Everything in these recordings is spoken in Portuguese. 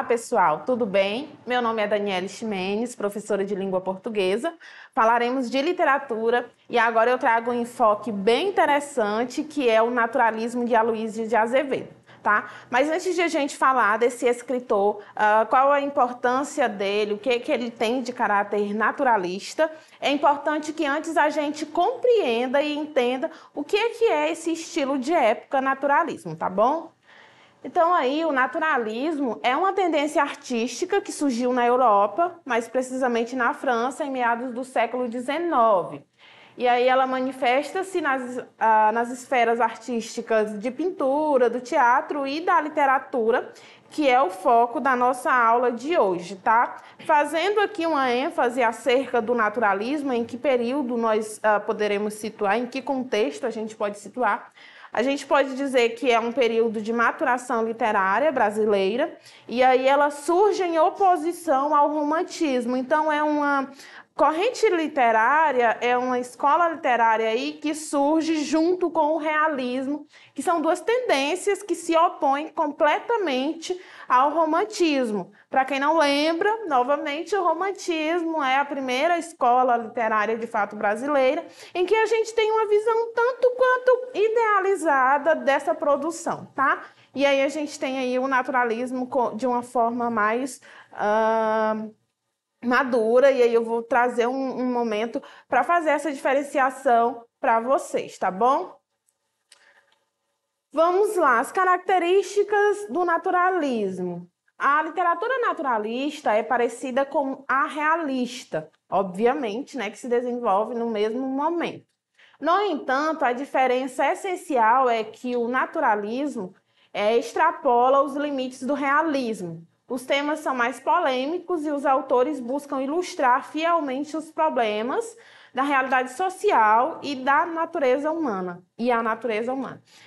Olá, pessoal, tudo bem? Meu nome é Daniele Ximenes, professora de língua portuguesa. Falaremos de literatura e agora eu trago um enfoque bem interessante que é o naturalismo de Aloysio de Azevedo, tá? Mas antes de a gente falar desse escritor, qual a importância dele, o que ele tem de caráter naturalista, é importante que antes a gente compreenda e entenda o que é esse estilo de época naturalismo, tá bom? Então aí o naturalismo é uma tendência artística que surgiu na Europa, mais precisamente na França, em meados do século XIX. E aí ela manifesta-se nas esferas artísticas de pintura, do teatro e da literatura, que é o foco da nossa aula de hoje, tá? Fazendo aqui uma ênfase acerca do naturalismo, em que período nós poderemos situar, em que contexto a gente pode situar. A gente pode dizer que é um período de maturação literária brasileira, e aí ela surge em oposição ao romantismo. Então, é uma corrente literária, é uma escola literária aí que surge junto com o realismo, que são duas tendências que se opõem completamente ao romantismo. Para quem não lembra, novamente, o romantismo é a primeira escola literária de fato brasileira, em que a gente tem uma visão tanto quanto idealizada dessa produção, tá? E aí a gente tem aí o naturalismo de uma forma mais madura, e aí eu vou trazer um momento para fazer essa diferenciação para vocês, tá bom? Vamos lá, as características do naturalismo. A literatura naturalista é parecida com a realista, obviamente, né, que se desenvolve no mesmo momento. No entanto, a diferença essencial é que o naturalismo extrapola os limites do realismo. Os temas são mais polêmicos e os autores buscam ilustrar fielmente os problemas da realidade social e da natureza humana,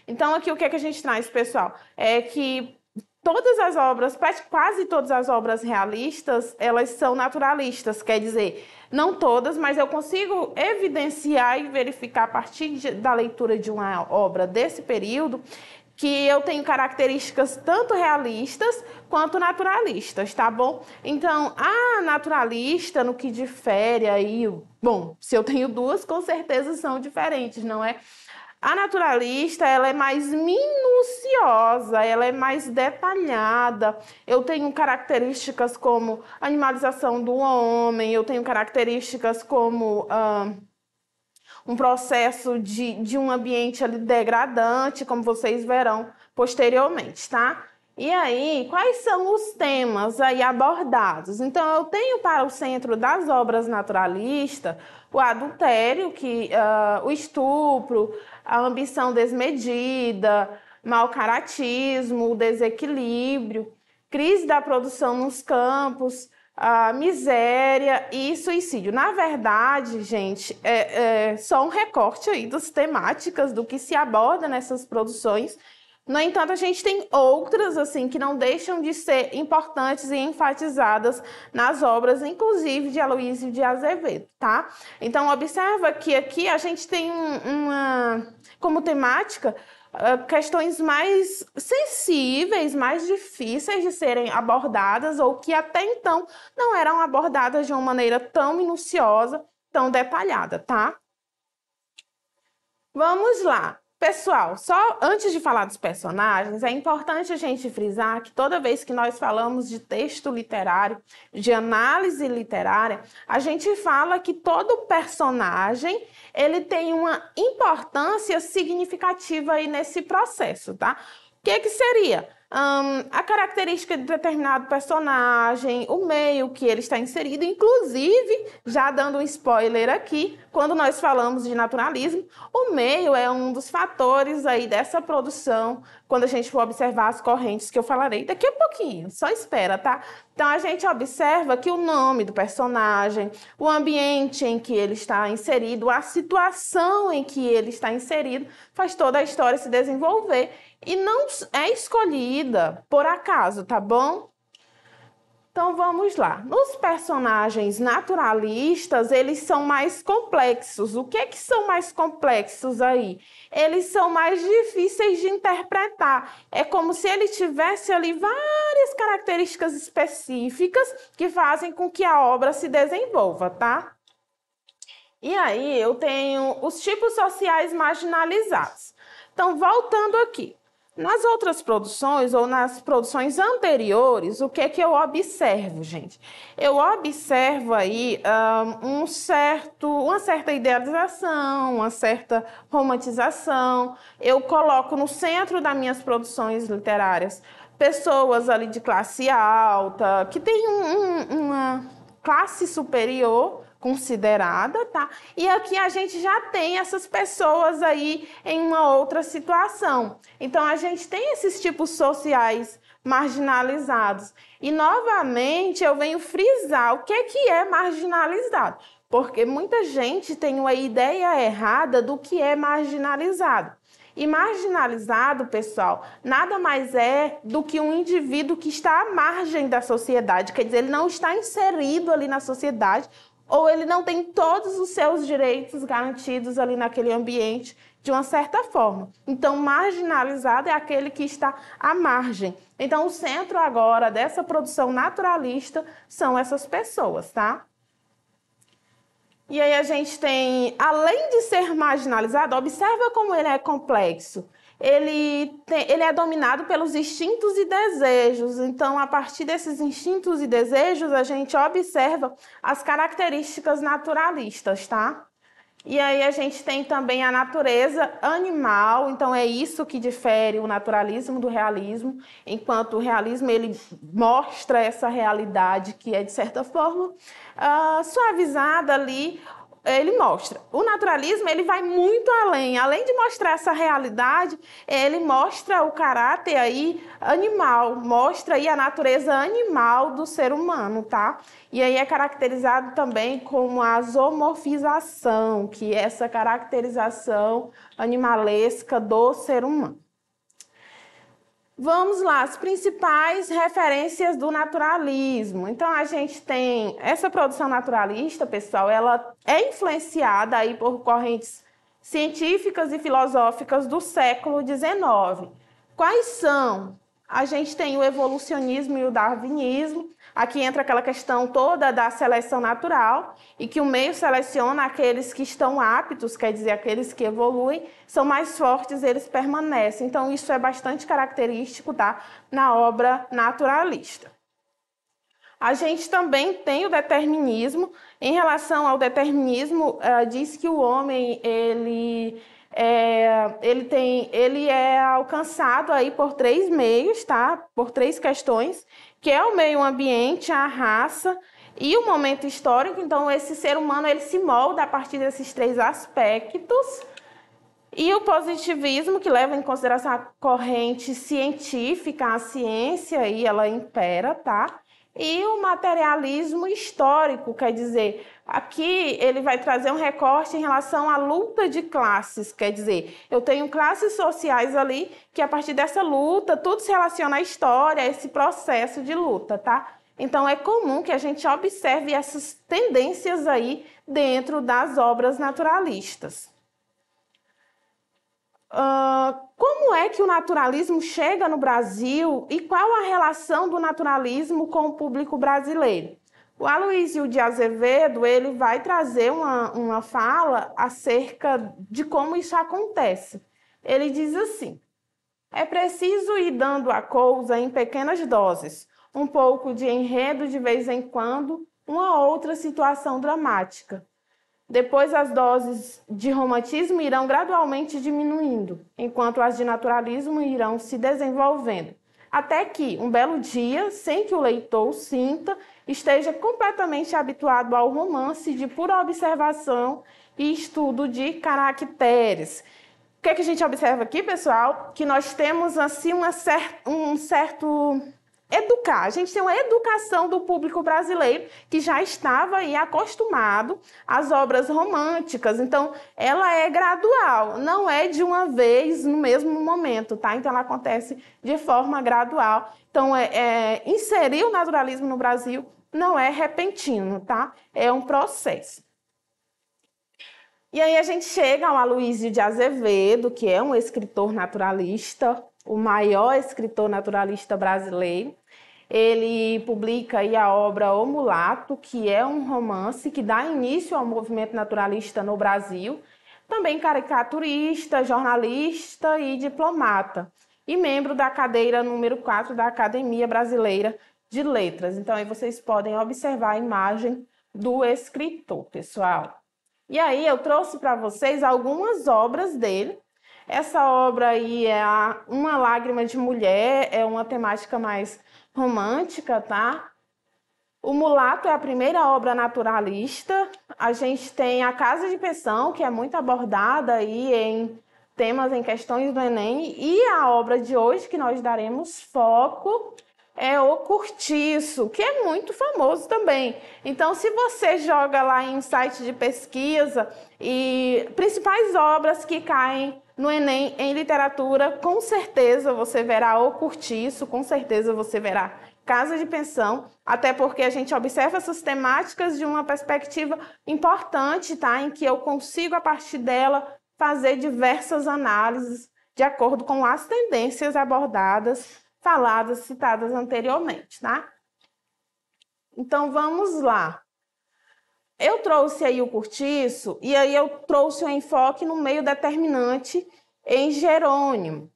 Então, aqui o que a gente traz, pessoal, é que todas as obras, quase todas as obras realistas, elas são naturalistas, quer dizer, não todas, mas eu consigo evidenciar e verificar a partir da leitura de uma obra desse período que eu tenho características tanto realistas quanto naturalistas, tá bom? Então, a naturalista, no que difere aí, bom, se eu tenho duas, com certeza são diferentes, não é? A naturalista, ela é mais minuciosa, ela é mais detalhada. Eu tenho características como animalização do homem, eu tenho características como um processo de um ambiente ali degradante, como vocês verão posteriormente, tá? E aí, quais são os temas aí abordados? Então, eu tenho para o centro das obras naturalistas o adultério, o estupro, a ambição desmedida, mau caratismo, o desequilíbrio, crise da produção nos campos, a miséria e suicídio. Na verdade, gente, é só um recorte aí das temáticas do que se aborda nessas produções. No entanto, a gente tem outras assim que não deixam de ser importantes e enfatizadas nas obras, inclusive de Aloysio de Azevedo, tá? Então, observa que aqui a gente tem como temática questões mais sensíveis, mais difíceis de serem abordadas ou que até então não eram abordadas de uma maneira tão minuciosa, tão detalhada, tá? Vamos lá. Pessoal, só antes de falar dos personagens, é importante a gente frisar que toda vez que nós falamos de texto literário, de análise literária, a gente fala que todo personagem ele tem uma importância significativa aí nesse processo, tá? O que seria? A característica de determinado personagem, o meio que ele está inserido, inclusive, já dando um spoiler aqui, quando nós falamos de naturalismo, o meio é um dos fatores aí dessa produção, quando a gente for observar as correntes que eu falarei daqui a pouquinho, só espera, tá? Então, a gente observa que o nome do personagem, o ambiente em que ele está inserido, a situação em que ele está inserido, faz toda a história se desenvolver e não é escolhida por acaso, tá bom? Então vamos lá. Nos personagens naturalistas, eles são mais complexos. O que é que são mais complexos aí? Eles são mais difíceis de interpretar. É como se ele tivesse ali várias características específicas que fazem com que a obra se desenvolva, tá? E aí eu tenho os tipos sociais marginalizados. Então, voltando aqui. Nas outras produções ou nas produções anteriores, o que é que eu observo, gente? Eu observo aí uma certa idealização, uma certa romantização. Eu coloco no centro das minhas produções literárias pessoas ali de classe alta, que têm uma classe superior considerada, tá? E aqui a gente já tem essas pessoas aí em uma outra situação. Então, a gente tem esses tipos sociais marginalizados. E, novamente, eu venho frisar o que é marginalizado, porque muita gente tem uma ideia errada do que é marginalizado. E marginalizado, pessoal, nada mais é do que um indivíduo que está à margem da sociedade, quer dizer, ele não está inserido ali na sociedade, ou ele não tem todos os seus direitos garantidos ali naquele ambiente de uma certa forma. Então, marginalizado é aquele que está à margem. Então, o centro agora dessa produção naturalista são essas pessoas, tá? E aí a gente tem, além de ser marginalizado, observa como ele é complexo. Ele é dominado pelos instintos e desejos. Então, a partir desses instintos e desejos, a gente observa as características naturalistas, tá? E aí a gente tem também a natureza animal. Então, é isso que difere o naturalismo do realismo. Enquanto o realismo, ele mostra essa realidade que é, de certa forma, suavizada ali. Ele mostra. O naturalismo, ele vai muito além. Além de mostrar essa realidade, ele mostra o caráter aí animal, mostra aí a natureza animal do ser humano, tá? E aí é caracterizado também como a zoomorfização, que é essa caracterização animalesca do ser humano. Vamos lá, as principais referências do naturalismo. Então, a gente tem essa produção naturalista, pessoal, ela é influenciada aí por correntes científicas e filosóficas do século XIX. Quais são? A gente tem o evolucionismo e o darwinismo. Aqui entra aquela questão toda da seleção natural e que o meio seleciona aqueles que estão aptos, quer dizer, aqueles que evoluem, são mais fortes, eles permanecem. Então, isso é bastante característico, tá, na obra naturalista. A gente também tem o determinismo. Em relação ao determinismo, diz que o homem ele é alcançado aí por 3 meios, tá? Por 3 questões, que é o meio ambiente, a raça e o momento histórico. Então, esse ser humano ele se molda a partir desses 3 aspectos. E o positivismo, que leva em consideração a corrente científica, a ciência aí ela impera, tá? E o materialismo histórico, quer dizer, aqui ele vai trazer um recorte em relação à luta de classes, quer dizer, eu tenho classes sociais ali que a partir dessa luta, tudo se relaciona à história, a esse processo de luta, tá? Então é comum que a gente observe essas tendências aí dentro das obras naturalistas. Como é que o naturalismo chega no Brasil e qual a relação do naturalismo com o público brasileiro? O Aloysio de Azevedo ele vai trazer uma fala acerca de como isso acontece. Ele diz assim: é preciso ir dando a coisa em pequenas doses, um pouco de enredo de vez em quando, uma outra situação dramática. Depois, as doses de romantismo irão gradualmente diminuindo, enquanto as de naturalismo irão se desenvolvendo, até que, um belo dia, sem que o leitor sinta, esteja completamente habituado ao romance de pura observação e estudo de caracteres. O que é que a gente observa aqui, pessoal? Que nós temos assim um certo educar. A gente tem uma educação do público brasileiro que já estava aí acostumado às obras românticas. Então, ela é gradual, não é de uma vez no mesmo momento, tá? Então, ela acontece de forma gradual. Então, inserir o naturalismo no Brasil não é repentino, tá? É um processo. E aí a gente chega ao Aloysio de Azevedo, que é um escritor naturalista, o maior escritor naturalista brasileiro. Ele publica aí a obra O Mulato, que é um romance que dá início ao movimento naturalista no Brasil. Também caricaturista, jornalista e diplomata. E membro da cadeira número 4 da Academia Brasileira de Letras. Então aí vocês podem observar a imagem do escritor, pessoal. E aí eu trouxe para vocês algumas obras dele. Essa obra aí é Uma Lágrima de Mulher, é uma temática mais romântica, tá? O Mulato é a primeira obra naturalista. A gente tem A Casa de Pensão, que é muito abordada aí em temas, em questões do Enem. E a obra de hoje, que nós daremos foco, é O Cortiço, que é muito famoso também. Então, se você joga lá em um site de pesquisa e principais obras que caem no Enem em literatura, com certeza você verá O Cortiço, com certeza você verá Casa de Pensão, até porque a gente observa essas temáticas de uma perspectiva importante, tá? Em que eu consigo, a partir dela, fazer diversas análises de acordo com as tendências abordadas, faladas, citadas anteriormente, tá? Então, vamos lá. Eu trouxe aí o Cortiço, e aí eu trouxe o enfoque no meio determinante em Jerônimo.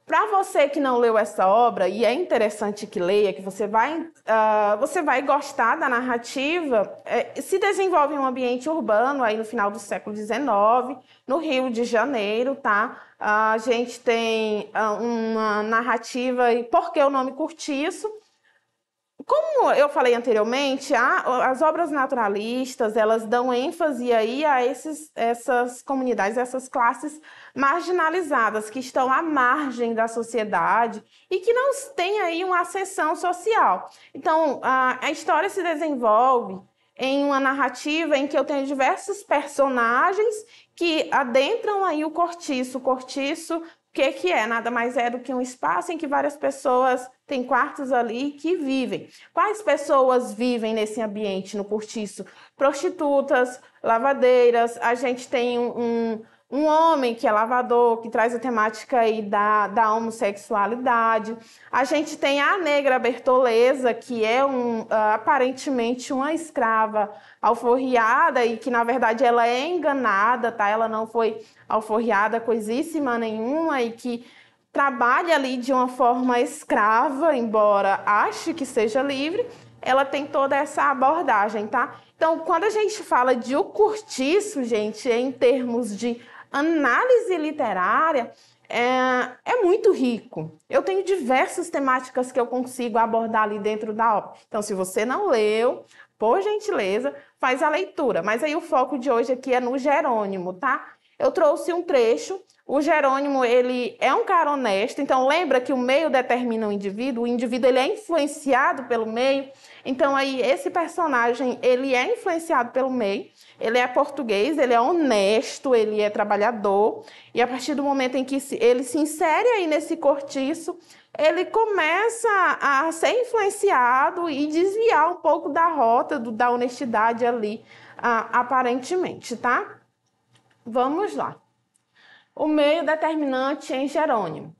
Para você que não leu essa obra, e é interessante que leia, que você vai gostar da narrativa, se desenvolve em um ambiente urbano, aí no final do século XIX, no Rio de Janeiro, tá? A gente tem uma narrativa, e por que o nome Cortiço? Como eu falei anteriormente, as obras naturalistas, elas dão ênfase aí a essas comunidades, essas classes marginalizadas, que estão à margem da sociedade e que não têm aí uma ascensão social. Então, a história se desenvolve em uma narrativa em que eu tenho diversos personagens que adentram aí o cortiço. O cortiço, o que é? Nada mais é do que um espaço em que várias pessoas têm quartos ali que vivem. Quais pessoas vivem nesse ambiente, no cortiço? Prostitutas, lavadeiras, a gente tem um homem que é lavador, que traz a temática aí da homossexualidade. A gente tem a negra Bertoleza, que é aparentemente uma escrava alforriada e que, na verdade, ela é enganada, tá? Ela não foi alforriada coisíssima nenhuma e que trabalha ali de uma forma escrava, embora ache que seja livre. Ela tem toda essa abordagem, tá? Então, quando a gente fala de O Cortiço, gente, em termos de análise literária, é muito rico. Eu tenho diversas temáticas que eu consigo abordar ali dentro da obra. Então, se você não leu, por gentileza, faz a leitura. Mas aí o foco de hoje aqui é no Jerônimo, tá? Eu trouxe um trecho. O Jerônimo, ele é um cara honesto. Então, lembra que o meio determina o indivíduo ele é influenciado pelo meio. Então, aí, esse personagem, ele é influenciado pelo meio. Ele é português, ele é honesto, ele é trabalhador. E a partir do momento em que ele se insere aí nesse cortiço, ele começa a ser influenciado e desviar um pouco da rota da honestidade ali, aparentemente, tá? Vamos lá. O meio determinante em Jerônimo.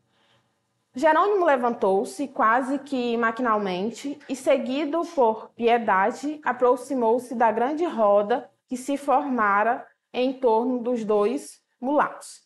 Jerônimo levantou-se quase que maquinalmente e, seguido por Piedade, aproximou-se da grande roda que se formara em torno dos dois mulatos.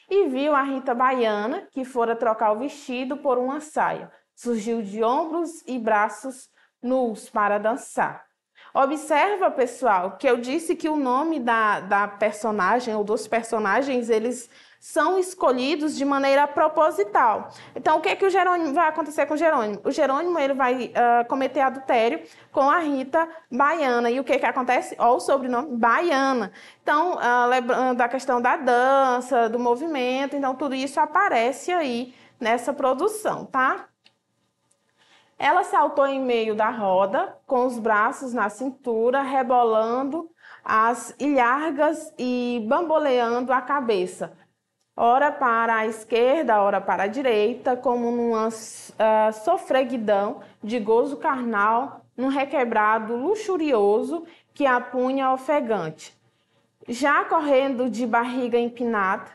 E viu a Rita Baiana, que fora trocar o vestido por uma saia. Surgiu de ombros e braços nus para dançar. Observa, pessoal, que eu disse que o nome da personagem ou dos personagens, eles são escolhidos de maneira proposital. Então, o que é que o Jerônimo vai acontecer com o Jerônimo? O Jerônimo ele vai cometer adultério com a Rita Baiana. E o que é que acontece? Olha o sobrenome, Baiana. Então, lembrando a questão da dança, do movimento, então tudo isso aparece aí nessa produção, tá? Ela saltou em meio da roda, com os braços na cintura, rebolando as ilhargas e bamboleando a cabeça, ora para a esquerda, ora para a direita, como numa sofreguidão de gozo carnal, num requebrado luxurioso que a punha ofegante. Já correndo de barriga empinada,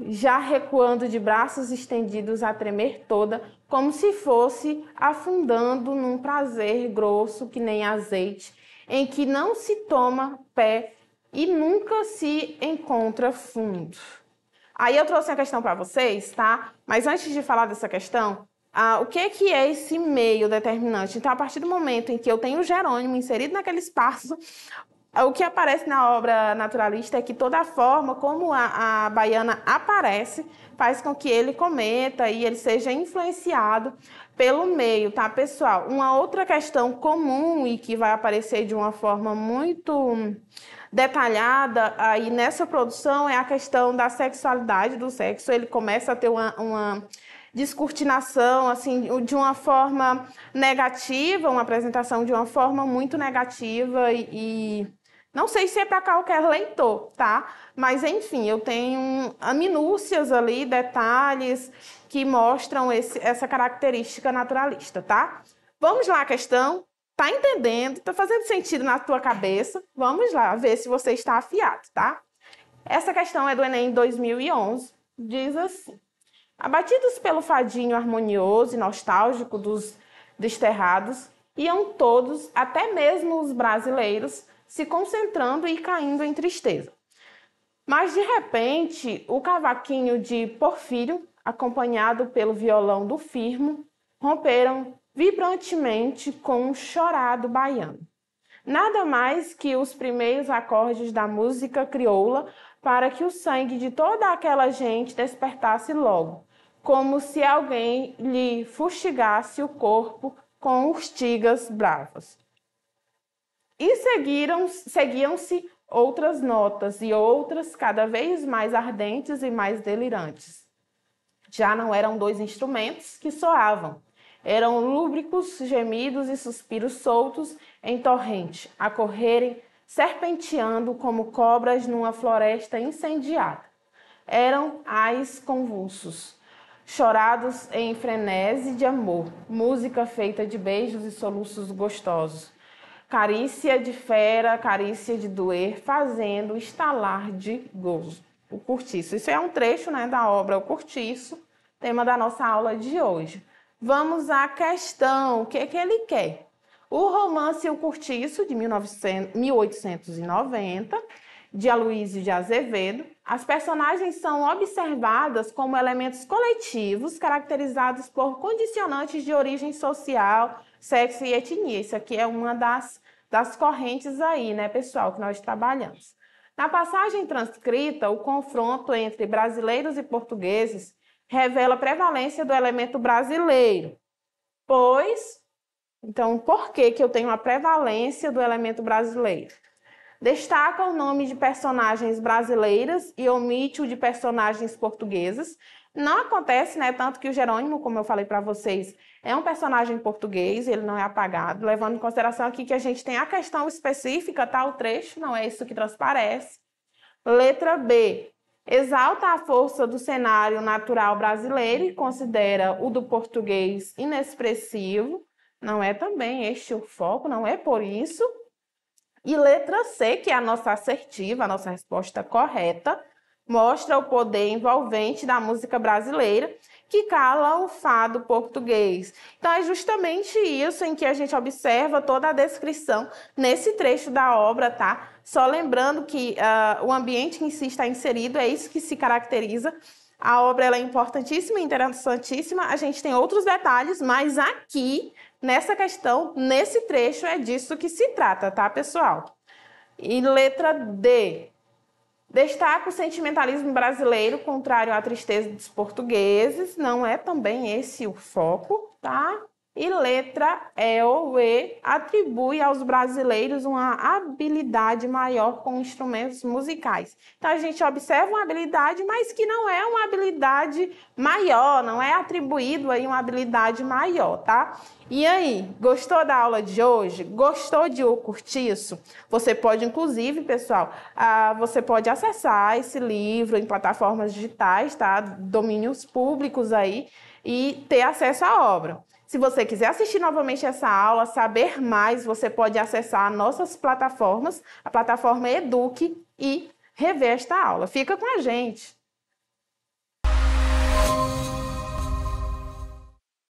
já recuando de braços estendidos a tremer toda, como se fosse afundando num prazer grosso que nem azeite, em que não se toma pé e nunca se encontra fundo. Aí eu trouxe a questão para vocês, tá? Mas antes de falar dessa questão, o que é esse meio determinante? Então, a partir do momento em que eu tenho o Jerônimo inserido naquele espaço, o que aparece na obra naturalista é que toda a forma como a baiana aparece faz com que ele cometa e ele seja influenciado pelo meio, tá, pessoal? Uma outra questão comum e que vai aparecer de uma forma muito detalhada aí nessa produção é a questão da sexualidade do sexo. Ele começa a ter uma descortinação, assim, de uma forma negativa, uma apresentação de uma forma muito negativa e não sei se é para qualquer leitor, tá? Mas, enfim, eu tenho minúcias ali, detalhes que mostram essa característica naturalista, tá? Vamos lá, a questão. Tá entendendo? Tá fazendo sentido na tua cabeça? Vamos lá, ver se você está afiado, tá? Essa questão é do Enem 2011. Diz assim: abatidos pelo fadinho harmonioso e nostálgico dos desterrados, iam todos, até mesmo os brasileiros, se concentrando e caindo em tristeza. Mas, de repente, o cavaquinho de Porfírio, acompanhado pelo violão do Firmo, romperam vibrantemente com um chorado baiano. Nada mais que os primeiros acordes da música crioula para que o sangue de toda aquela gente despertasse logo, como se alguém lhe fustigasse o corpo com urtigas bravas. E seguiam-se outras notas e outras cada vez mais ardentes e mais delirantes. Já não eram dois instrumentos que soavam, eram lúbricos gemidos e suspiros soltos em torrente, a correrem, serpenteando como cobras numa floresta incendiada. Eram ais convulsos, chorados em frenesi de amor, música feita de beijos e soluços gostosos. Carícia de fera, carícia de doer, fazendo estalar de gozo. O Cortiço. Isso é um trecho, né, da obra O Cortiço, tema da nossa aula de hoje. Vamos à questão, o que ele quer? O romance O Cortiço, de 1890, de Aloysio de Azevedo. As personagens são observadas como elementos coletivos, caracterizados por condicionantes de origem social, sexo e etnia. Isso aqui é uma das correntes aí, né, pessoal, que nós trabalhamos. Na passagem transcrita, o confronto entre brasileiros e portugueses revela a prevalência do elemento brasileiro. Então, por que eu tenho a prevalência do elemento brasileiro? Destaca o nome de personagens brasileiras e omite o de personagens portuguesas. Não acontece, né? Tanto que o Jerônimo, como eu falei para vocês, é um personagem português, ele não é apagado, levando em consideração aqui que a gente tem a questão específica, tá? O trecho, não é isso que transparece. Letra B. Exalta a força do cenário natural brasileiro e considera o do português inexpressivo. Não é também este o foco, não é por isso. E letra C, que é a nossa assertiva, a nossa resposta correta, mostra o poder envolvente da música brasileira que cala o fado português. Então, é justamente isso em que a gente observa toda a descrição nesse trecho da obra, tá? Só lembrando que o ambiente em si está inserido, é isso que se caracteriza. A obra ela é importantíssima, interessantíssima. A gente tem outros detalhes, mas aqui, nessa questão, nesse trecho, é disso que se trata, tá, pessoal? E letra D. Destaca o sentimentalismo brasileiro, contrário à tristeza dos portugueses. Não é também esse o foco, tá? E letra E ou E atribui aos brasileiros uma habilidade maior com instrumentos musicais. Então, a gente observa uma habilidade, mas que não é uma habilidade maior, não é atribuído aí uma habilidade maior, tá? E aí, gostou da aula de hoje? Gostou de O Cortiço? Você pode, inclusive, pessoal, você pode acessar esse livro em plataformas digitais, tá? Domínios públicos aí, e ter acesso à obra. Se você quiser assistir novamente essa aula, saber mais, você pode acessar nossas plataformas, a plataforma Eduque, e rever esta aula. Fica com a gente!